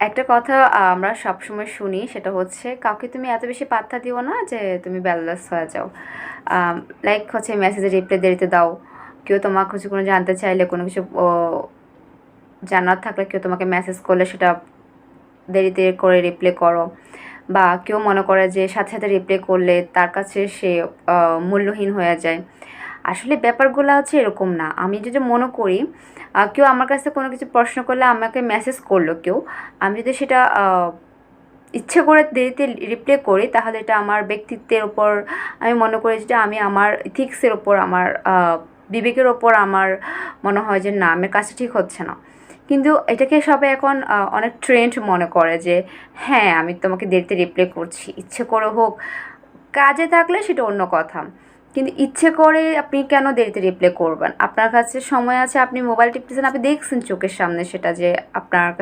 একটা কথা আমরা সবসময় শুনি, সেটা হচ্ছে কাউকে তুমি এত বেশি পাত্তা দিও না যে তুমি ব্যালেন্স হয়ে যাও। লাইক হচ্ছে মেসেজে রিপ্লাই দেরিতে দাও, কেউ তোমার কিছু কোনো জানতে চাইলে, কোনো কিছু জানার থাকলে কেউ তোমাকে মেসেজ করলে সেটা দেরিতে করে রিপ্লাই করো, বা কেউ মনে করে যে সাথে সাথে রিপ্লাই করলে তার কাছে সে মূল্যহীন হয়ে যায়। আসলে ব্যাপারগুলো হচ্ছে এরকম না। আমি যদি মনে করি কেউ আমার কাছে কোনো কিছু প্রশ্ন করলে, আমাকে মেসেজ করলো কেউ, আমি যদি সেটা ইচ্ছে করে দেরিতে রিপ্লাই করি, তাহলে এটা আমার ব্যক্তিত্বের ওপর, আমি মনে করি যেটা আমি আমার ইথিক্সের ওপর, আমার বিবেকের ওপর আমার মনে হয় যে না, আমার কাছে ঠিক হচ্ছে না। কিন্তু এটাকে সবাই এখন অনেক ট্রেন্ড মনে করে যে হ্যাঁ, আমি তোমাকে দেরিতে রিপ্লাই করছি, ইচ্ছে করে হোক। কাজে থাকলে সেটা অন্য কথা, কিন্তু ইচ্ছে করে আপনি কেন দেরিতে রিপ্লাই করবেন? আপনার কাছে সময় আছে, আপনি মোবাইল টিপতেছেন, আপনি দেখছেন চোখের সামনে সেটা যে আপনার কাছে